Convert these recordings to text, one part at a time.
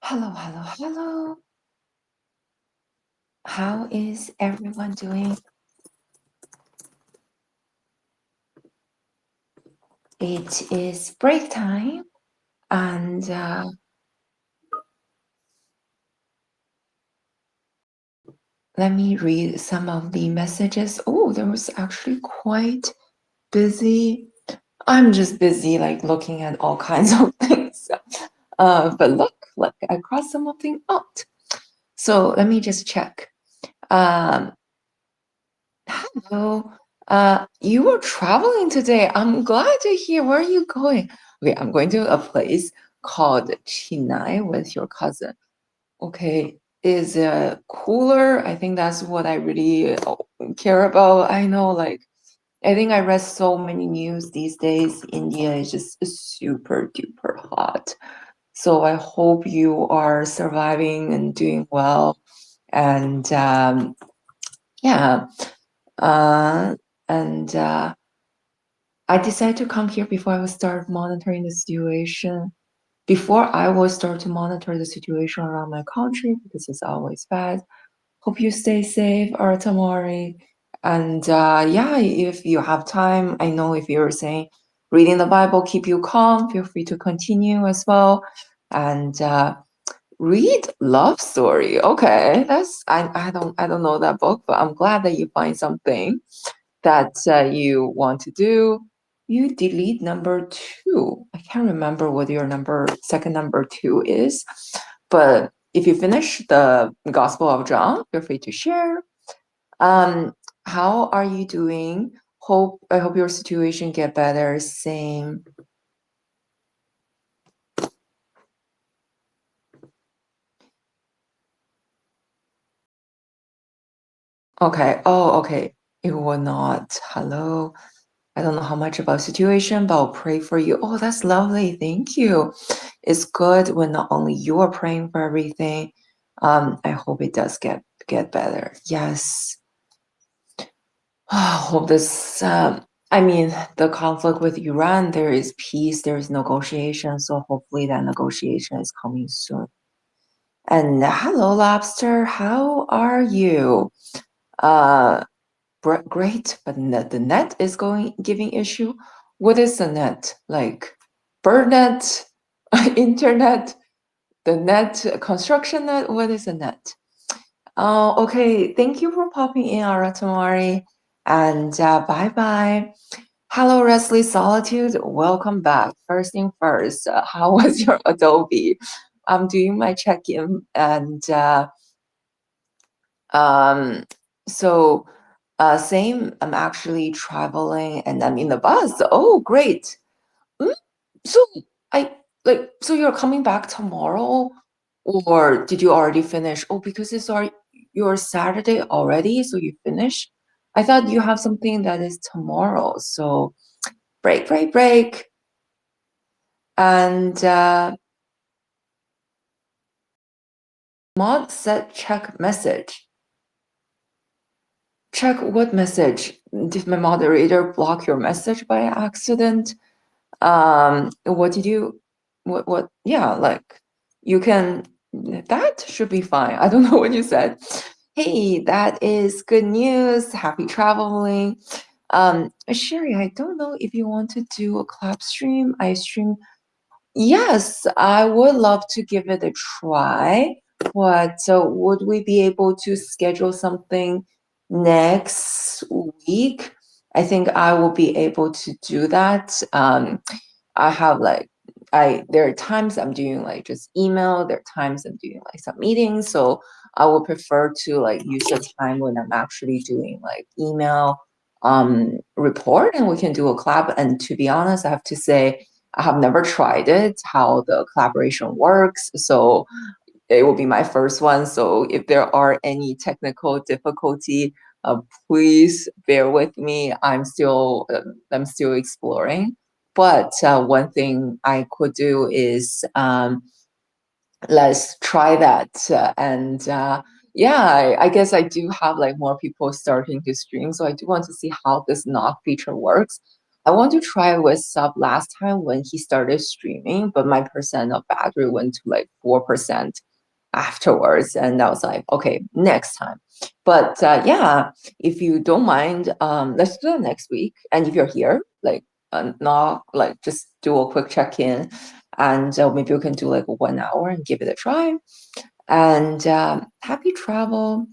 Hello. How is everyone doing? It is break time, and let me read some of the messages. Oh, there was actually quite busy. I'm just busy, like looking at all kinds of things. But look, I crossed some of them out. So let me just check. Hello. You were traveling today. I'm glad to hear. Where are you going? Okay, I'm going to a place called Chennai with your cousin. Okay, is cooler? I think that's what I really care about. I know, like, I think I read so many news these days. India is just super duper hot. So I hope you are surviving and doing well. And yeah. Uh, and I decided to come here before I would start monitoring the situation. Before I will start to monitor the situation around my country because it's always bad. Hope you stay safe, Artamari. And yeah, if you have time, I know if you're saying reading the Bible keep you calm, feel free to continue as well. And read love story. Okay, that's I don't know that book, but I'm glad that you find something that you want to do. You delete number 2. I can't remember what your second number 2 is, but if you finish the Gospel of John, feel free to share. How are you doing? I hope your situation get better. Same. Okay. Oh, okay. It will not. Hello. I don't know how much about situation, but I'll pray for you. Oh, that's lovely. Thank you. It's good when not only you are praying for everything. I hope it does get better. Yes. I hope this. I mean, the conflict with Iran, there is peace, there is negotiation. So hopefully that negotiation is coming soon. And hello, Lobster. How are you? Uh, great, but the net is giving issue. What is the net? Like bird net, internet, the net, construction net? What is a net? Okay. Thank you for popping in, Aratamari. And bye-bye. Hello, Restley Solitude. Welcome back. First thing first, how was your Adobe? I'm doing my check-in and Um, so same, I'm actually traveling and I'm in the bus. Oh, great. Mm, So I so you're coming back tomorrow, or did you already finish? Oh, because it's already your Saturday already, so you finish. I thought you have something that is tomorrow. So break, break, break. And mod set check message. Check what message? Did my moderator block your message by accident? What did you what yeah, like you can that should be fine. I don't know what you said. Hey, that is good news. Happy traveling. Sherry, I don't know if you want to do a clap stream. I stream. Yes, I would love to give it a try. What, so would we be able to schedule something next week? I think I will be able to do that. I have like there are times I'm doing like just email, there are times I'm doing like some meetings. So I would prefer to like use the time when I'm actually doing like email report and we can do a collab. And to be honest, I have to say I have never tried it, how the collaboration works. So it will be my first one. So if there are any technical difficulty, please bear with me. I'm still exploring. But one thing I could do is let's try that. And yeah, I guess I do have like more people starting to stream, so I do want to see how this knock feature works. I want to try with Sub last time when he started streaming, but my percent of battery went to like 4% afterwards, and I was like, okay, next time. But yeah, if you don't mind, let's do that next week. And if you're here, like, not like just do a quick check-in and maybe we can do like 1 hour and give it a try. And happy travel.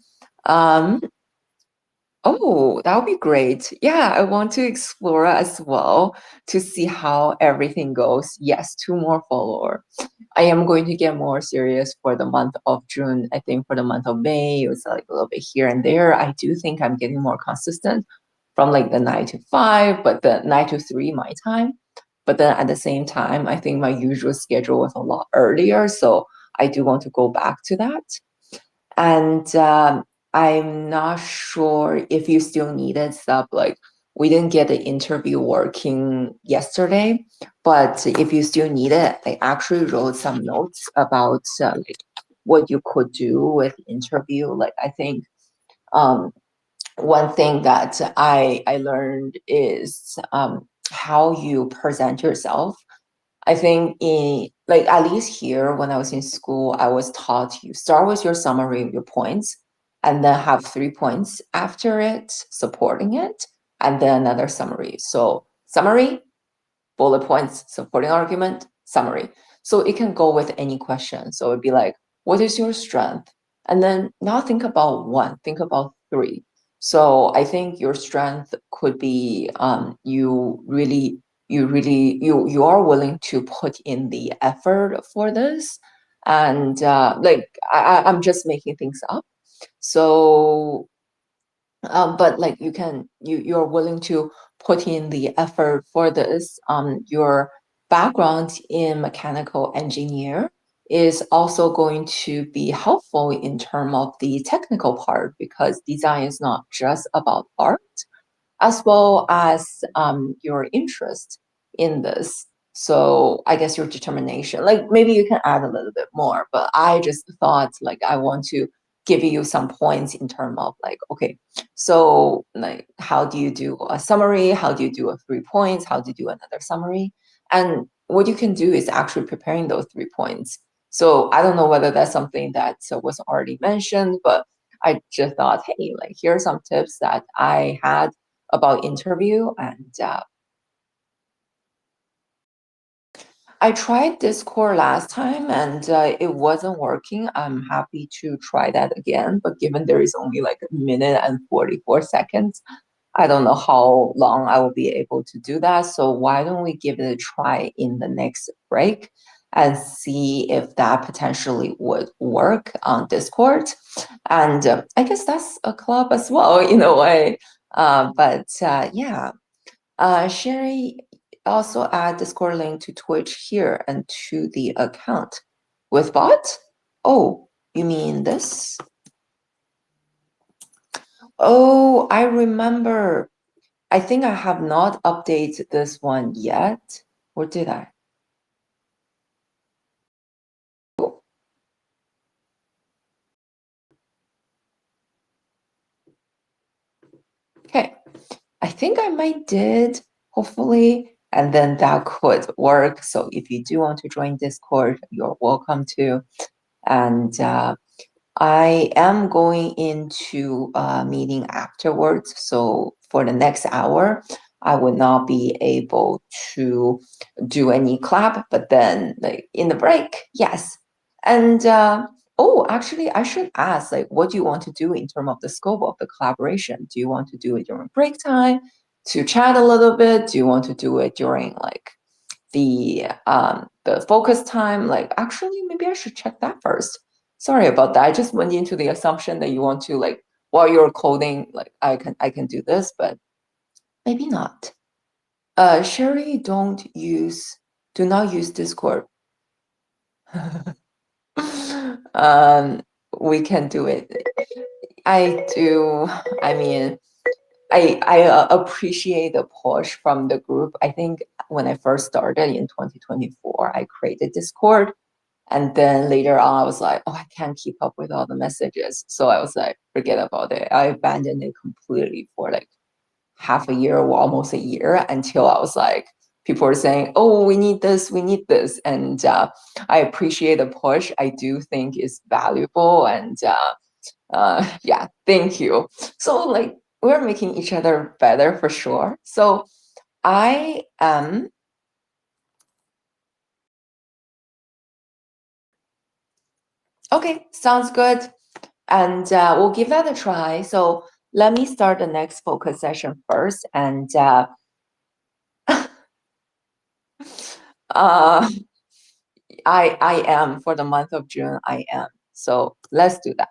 Um, oh, that would be great. Yeah, I want to explore as well to see how everything goes. Yes, 2 more followers. I am going to get more serious for the month of June. I think for the month of May, it was like a little bit here and there. I do think I'm getting more consistent from like the 9 to 5, but the 9 to 3 my time. But then at the same time, I think my usual schedule was a lot earlier. So I do want to go back to that. And I'm not sure if you still needed stuff. Like we didn't get the interview working yesterday, but if you still need it, I actually wrote some notes about like what you could do with interview. Like I think um, one thing that I learned is how you present yourself. I think in like at least here when I was in school, I was taught you start with your summary of your points and then have 3 points after it supporting it and then another summary. So summary, bullet points, supporting argument, summary. So it can go with any question. So it'd be like, what is your strength? And then not think about one, think about three. So I think your strength could be you are willing to put in the effort for this. And like I'm just making things up. So but like you're willing to put in the effort for this. Your background in mechanical engineer is also going to be helpful in terms of the technical part because design is not just about art as well as your interest in this. So I guess your determination, like maybe you can add a little bit more, but I just thought like I want to give you some points in terms of like, okay, so like how do you do a summary? How do you do a 3 points? How do you do another summary? And what you can do is actually preparing those 3 points. So I don't know whether that's something that was already mentioned, but I just thought, hey, like here are some tips that I had about interview and I tried Discord last time and it wasn't working. I'm happy to try that again, but given there is only like a minute and 44 seconds, I don't know how long I will be able to do that. So why don't we give it a try in the next break? and see if that potentially would work on Discord. And I guess that's a club as well in a way. But yeah, Sherry also add Discord link to Twitch here and to the account with bot. Oh, you mean this? Oh, I remember. I think I have not updated this one yet. Or did I? Okay. I think I might did, hopefully, and then that could work. So if you do want to join Discord, you're welcome to. And I am going into a meeting afterwards. So for the next hour, I would not be able to do any clap, but then like in the break, yes. And oh, actually, I should ask, like, what do you want to do in terms of the scope of the collaboration? Do you want to do it during break time to chat a little bit? Do you want to do it during like the focus time? Like, actually, maybe I should check that first. Sorry about that. I just went into the assumption that you want to like while you're coding, like I can do this, but maybe not. Sherry, do not use Discord. We can do it. I do. I mean, I appreciate the push from the group. I think when I first started in 2024, I created Discord. And then later on, I was like, oh, I can't keep up with all the messages. So I was like, forget about it. I abandoned it completely for like half a year or almost a year until I was like, people were saying, oh, we need this, we need this. And I appreciate the push. I do think it's valuable. And yeah, thank you. So like, we're making each other better for sure. So I am, okay, sounds good. And we'll give that a try. So let me start the next focus session first. And uh, I am for the month of June, I am. So let's do that.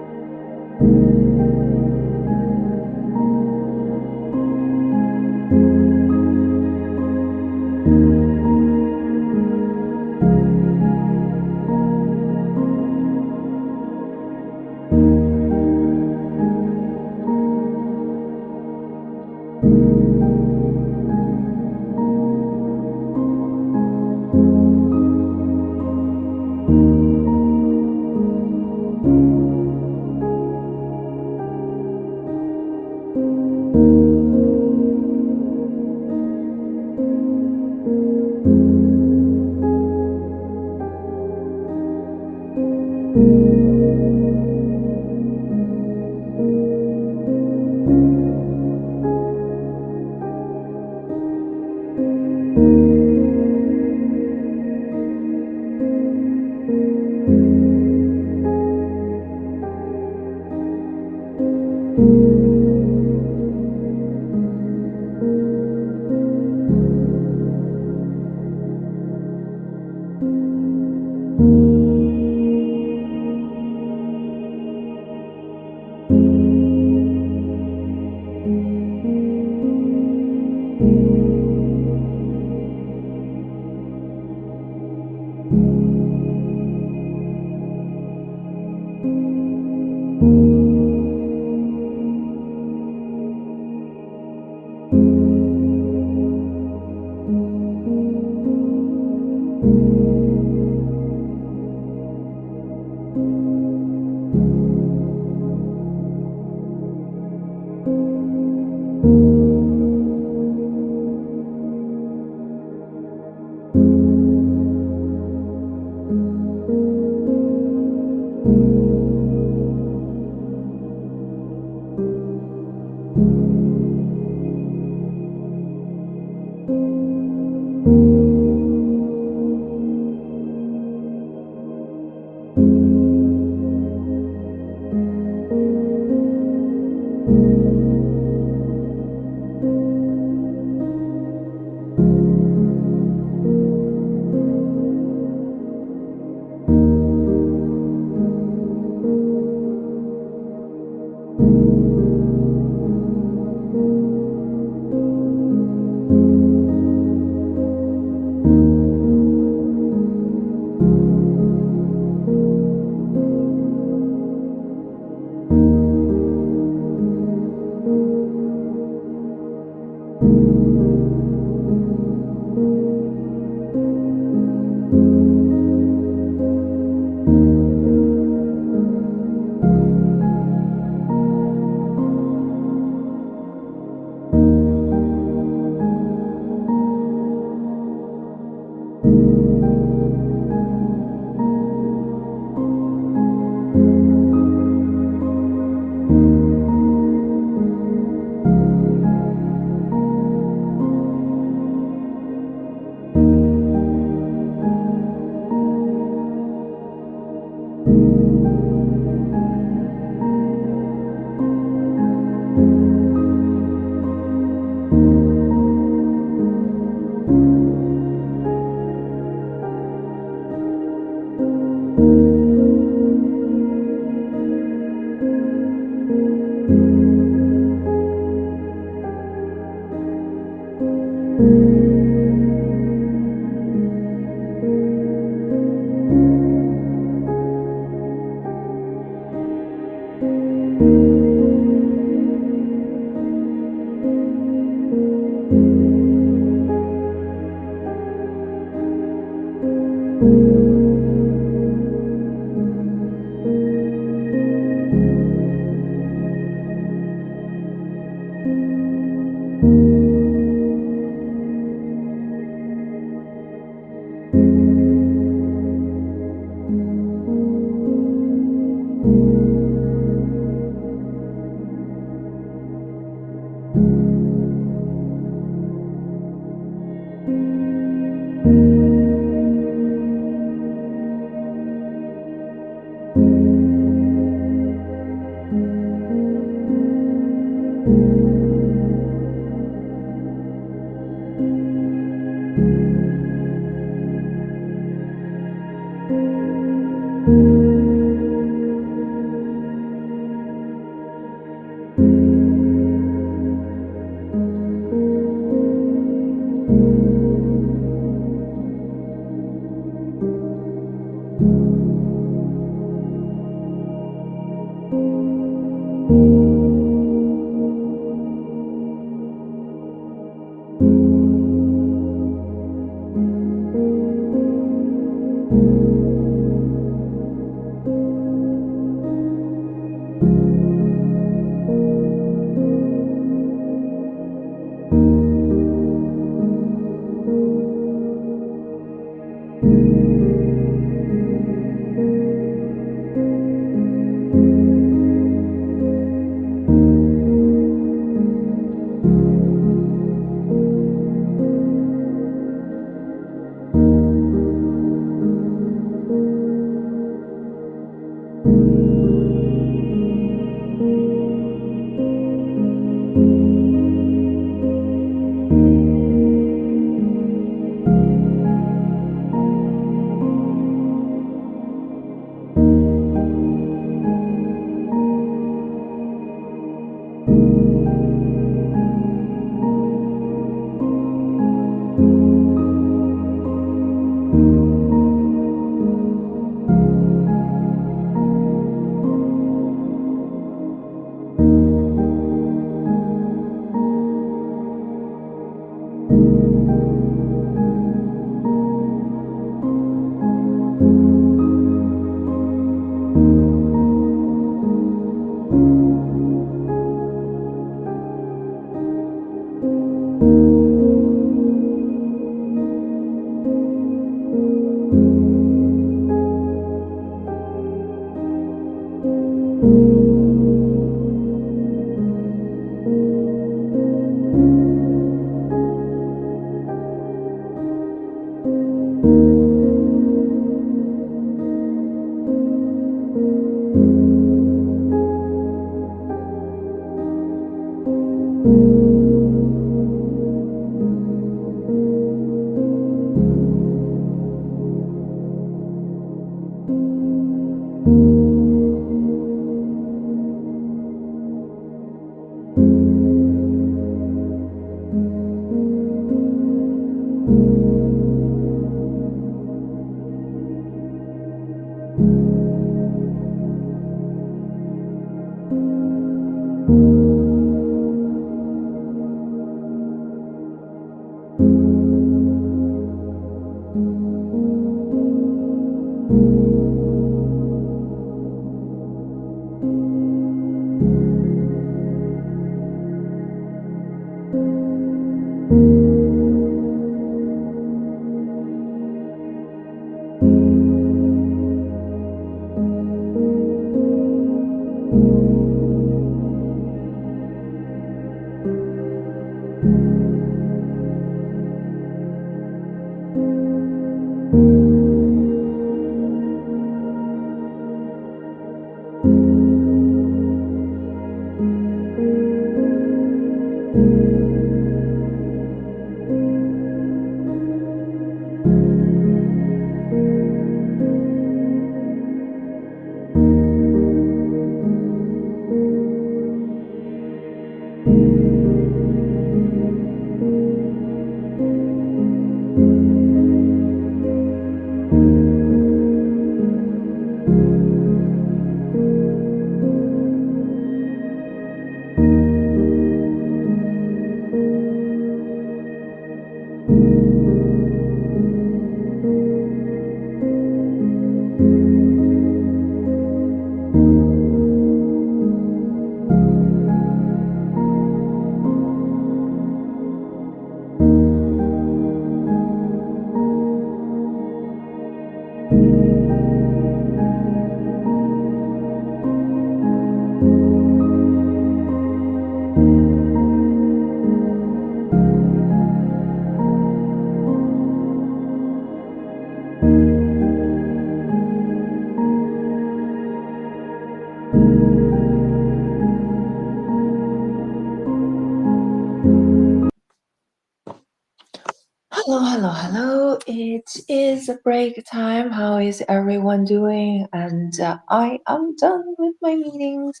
Hello, hello, hello. It is break time. How is everyone doing? And I am done with my meetings.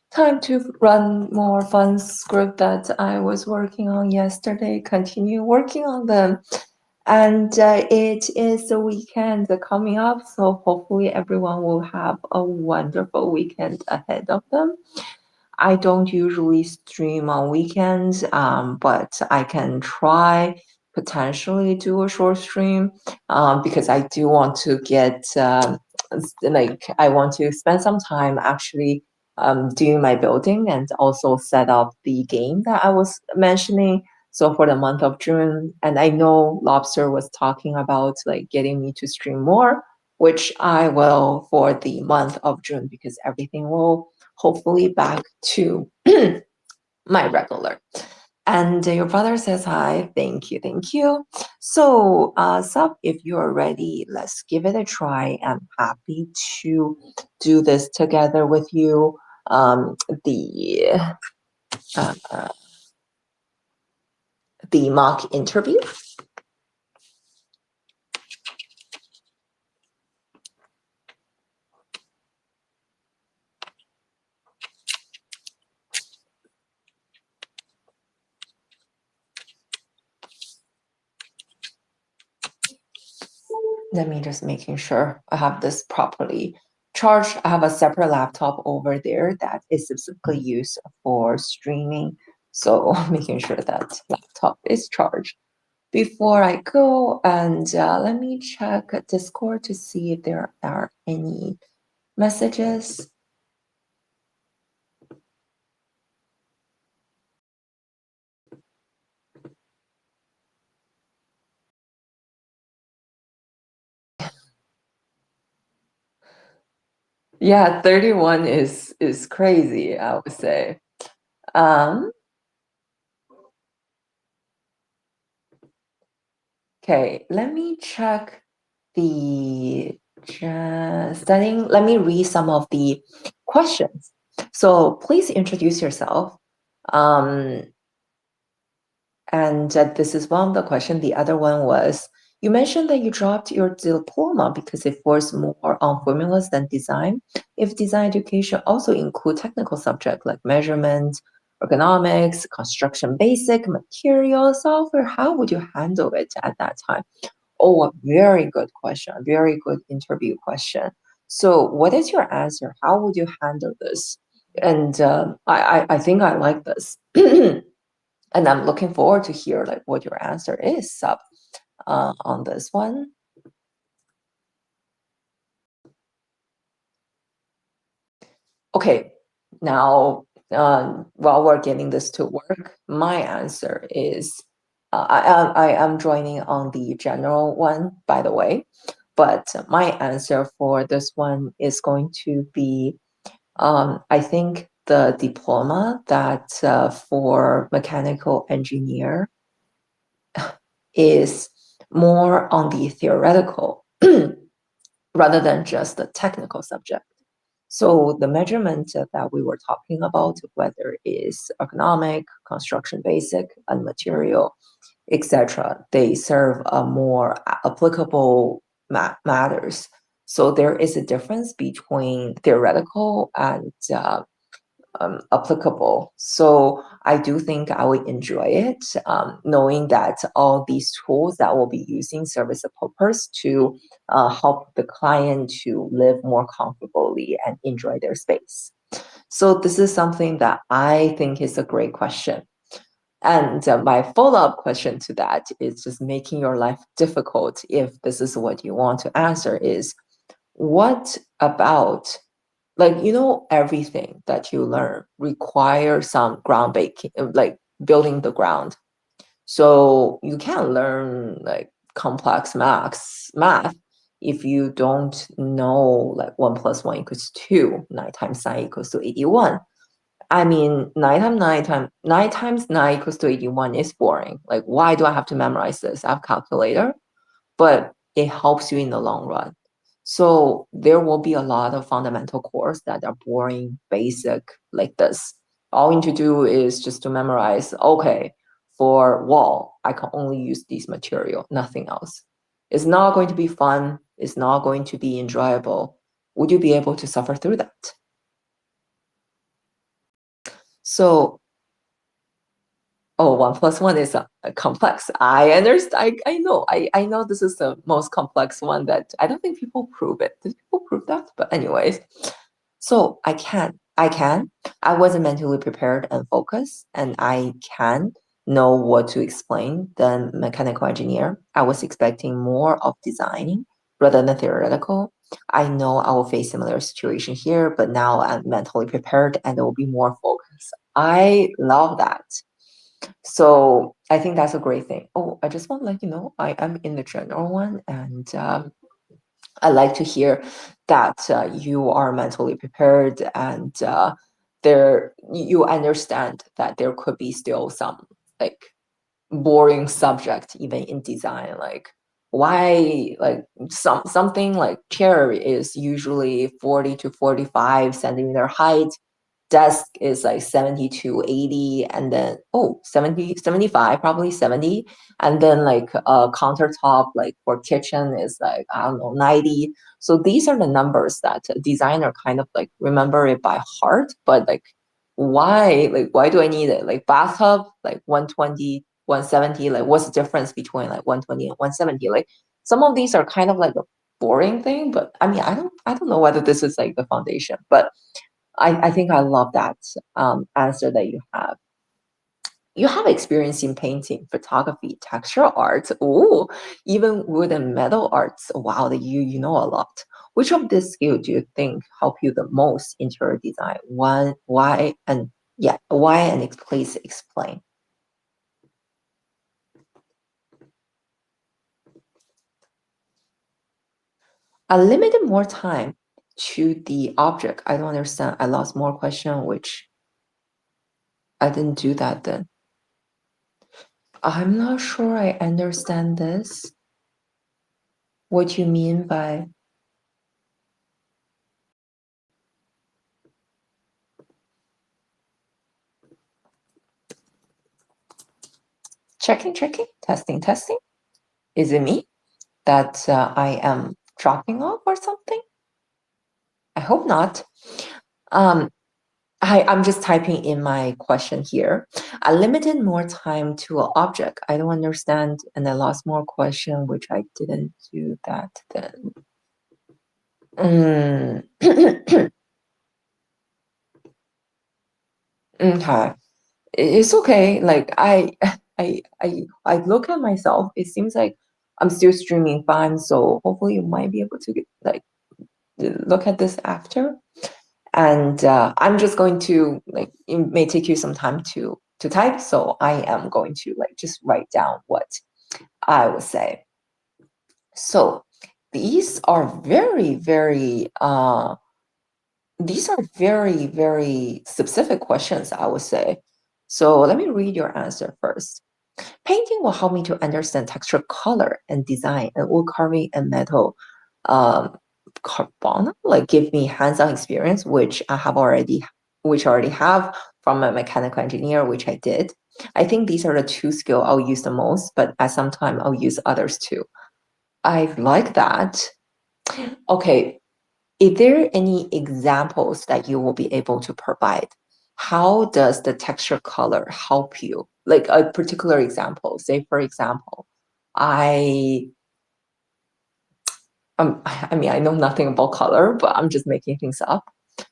Time to run more fun script that I was working on yesterday. Continue working on them. And it is the weekend coming up, so hopefully everyone will have a wonderful weekend ahead of them. I don't usually stream on weekends, but I can try potentially do a short stream because I do want to get like I want to spend some time actually doing my building and also set up the game that I was mentioning. So for the month of June, and I know Lobster was talking about like getting me to stream more, which I will for the month of June because everything will hopefully back to my regular. And your brother says hi. Thank you. Thank you. So, Sub, if you're ready, let's give it a try. I'm happy to do this together with you. The uh, uh, the mock interview. Let me just making sure I have this properly charged. I have a separate laptop over there that is specifically used for streaming. So making sure that laptop is charged before I go. And let me check Discord to see if there are any messages. Yeah, 31 is crazy, I would say. Um, okay, let me check the studying. Let me read some of the questions. So please introduce yourself. Um, and this is one of the questions. The other one was, you mentioned that you dropped your diploma because it forced more on formulas than design. If design education also include technical subjects like measurement, ergonomics, construction basic, material, software, how would you handle it at that time? Oh, a very good question, a very good interview question. So what is your answer? How would you handle this? And I think I like this. And I'm looking forward to hear like what your answer is, Sub, on this one. Okay, now while we're getting this to work, my answer is I am joining on the general one, by the way, but my answer for this one is going to be I think the diploma that for mechanical engineer is more on the theoretical rather than just the technical subject. So the measurement that we were talking about, whether it's economic, construction basic, and material, etc., they serve a more applicable matters. So there is a difference between theoretical and applicable. So I do think I would enjoy it, knowing that all these tools that we'll be using serve as a purpose to help the client to live more comfortably and enjoy their space. So this is something that I think is a great question. And my follow-up question to that is just making your life difficult if this is what you want to answer is, what about, like, everything that you learn requires some ground baking, like building the ground. So you can't learn like complex math if you don't know like 1 + 1 = 2, 9 times 9 = 81. I mean, 9 times 9 = 81 is boring. Like, why do I have to memorize this? I have a calculator, but it helps you in the long run. So there will be a lot of fundamental courses that are boring, basic like this. All you need to do is just to memorize, okay, for wall, I can only use this material, nothing else. It's not going to be fun. It's not going to be enjoyable. Would you be able to suffer through that? So, oh, 1 + 1 is complex. I understand. I know this is the most complex one that I don't think people prove it. Did people prove that? But anyways, so I can. I wasn't mentally prepared and focused, and I can know what to explain than mechanical engineer. I was expecting more of designing rather than theoretical. I know I will face similar situation here, but now I'm mentally prepared and there will be more focus. I love that. So I think that's a great thing. Oh, I just want to let you know, I am in the general one, and I like to hear that you are mentally prepared and there you understand that there could be still some like boring subject even in design, like why like something like chair is usually 40 to 45 centimeter height, desk is like 70 to 80, and then 70, 75, probably 70, and then like a countertop like for kitchen is like, I don't know, 90. So these are the numbers that a designer kind of like remember it by heart, but why do I need it? Like bathtub, like 120, 170, like what's the difference between like 120 and 170? Like some of these are kind of like a boring thing, but I mean, I don't know whether this is like the foundation, but I think I love that answer that you have. You have experience in painting, photography, texture arts, oh, even wood and metal arts. Wow, that you know a lot. Which of these skills do you think help you the most in interior design? One, why, and yeah, why, and please explain. I limited more time to the object. I don't understand. I lost more question, which I didn't do that then. I'm not sure I understand this. What you mean by checking, testing? Is it me that I am dropping off or something? I hope not. Um, I'm just typing in my question here. I limited more time to an object. I don't understand, and I lost more question, which I didn't do that then. Okay, it's okay. Like I look at myself. It seems like I'm still streaming fine, so hopefully you might be able to get, like look at this after. And I'm just going to like, it may take you some time to type, so I am going to like just write down what I would say. So these are very specific questions, I would say. So let me read your answer first. Painting will help me to understand texture, color, and design, and wood carving and metal Carbona, like give me hands-on experience, which I already have from a mechanical engineer, which I did. I think these are the two skills I'll use the most, but at some time I'll use others too. I like that. Okay, is there any examples that you will be able to provide? How does the texture color help you? Like a particular example, say for example, I I mean, I know nothing about color, but I'm just making things up.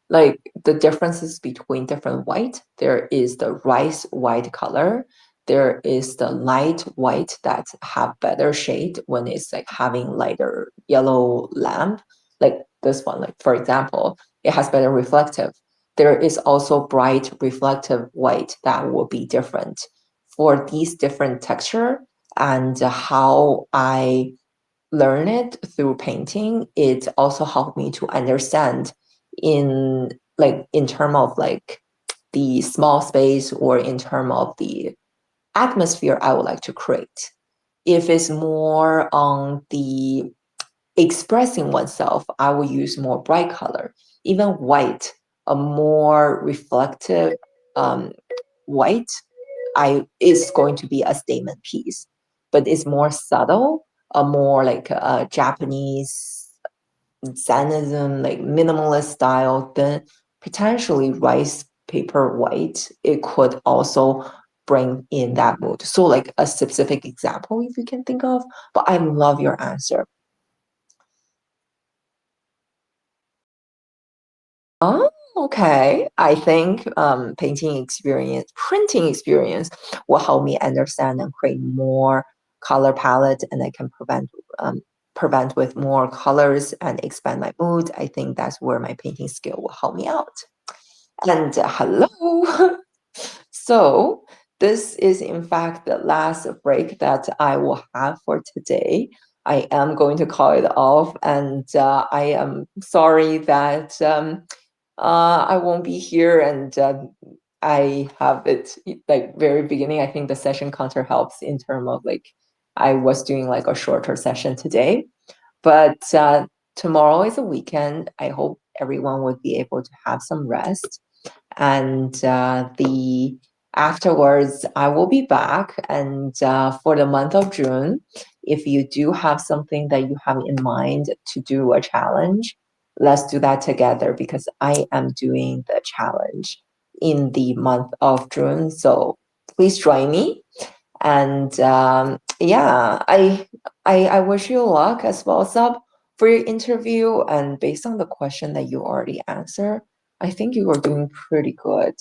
Like the differences between different white, there is the rice white color. There is the light white that have better shade when it's like having lighter yellow lamp. Like this one, like for example, it has better reflective. There is also bright reflective white that will be different. For these different texture and how I learn it through painting, it also helped me to understand in in term of like the small space or in term of the atmosphere I would like to create. If it's more on the expressing oneself, I will use more bright color. Even white, a more reflective um, white I is going to be a statement piece, but it's more subtle, a more like a Japanese Zennism, like minimalist style, then potentially rice paper white, it could also bring in that mood. So like a specific example if you can think of, but I love your answer. Oh, okay. I think printing experience will help me understand and create more color palette, and I can prevent with more colors and expand my mood. I think that's where my painting skill will help me out. And hello. So this is in fact the last break that I will have for today. I am going to call it off, and I am sorry that I won't be here, and I have it like very beginning. I think the session counter helps in terms of like I was doing like a shorter session today, but tomorrow is a weekend. I hope everyone would be able to have some rest, and the afterwards I will be back. And for the month of June, if you do have something that you have in mind to do a challenge, let's do that together because I am doing the challenge in the month of June. So please join me. And yeah, I wish you luck as well, Sub, for your interview. And based on the question that you already answered, I think you were doing pretty good.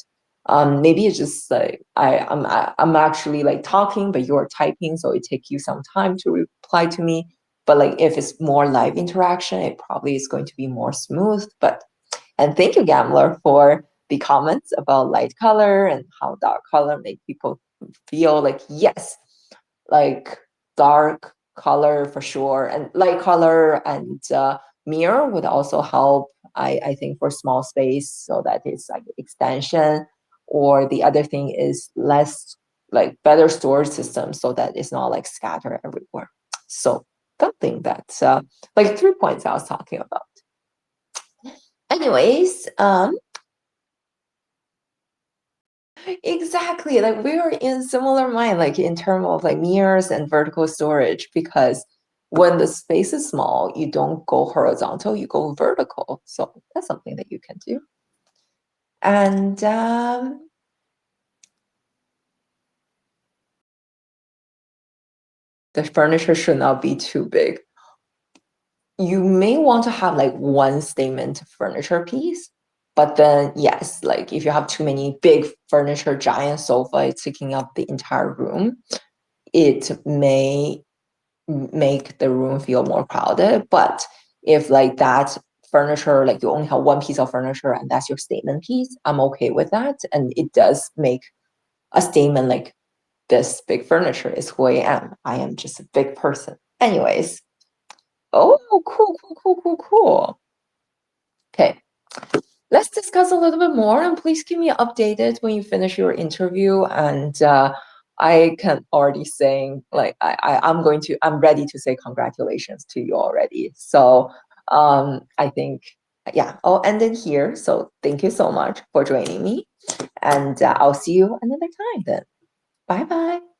Maybe it's just like I'm actually like talking, but you're typing, so it takes you some time to reply to me. But like if it's more live interaction, it probably is going to be more smooth. But and thank you, Gambler, for the comments about light color and how dark color make people feel like yes, like dark color for sure, and light color and mirror would also help. I think for small space, so that is like extension, or the other thing is less like better storage system, so that it's not like scattered everywhere. So something that's like 3 points I was talking about. Anyways, exactly. Like we are in similar mind, like in terms of like mirrors and vertical storage, because when the space is small, you don't go horizontal, you go vertical. So that's something that you can do. And the furniture should not be too big. You may want to have like one statement furniture piece, but then yes, like if you have too many big furniture, giant sofa, it's taking up the entire room, it may make the room feel more crowded. But if like that furniture, like you only have one piece of furniture and that's your statement piece, I'm okay with that. And it does make a statement like this big furniture is who I am. I am just a big person. Anyways. Oh, cool, cool, cool, cool, cool. Okay. Let's discuss a little bit more, and please keep me updated when you finish your interview. And I can already saying like I'm ready to say congratulations to you already. So I think, yeah, I'll end it here. So thank you so much for joining me, and I'll see you another time then. Bye bye.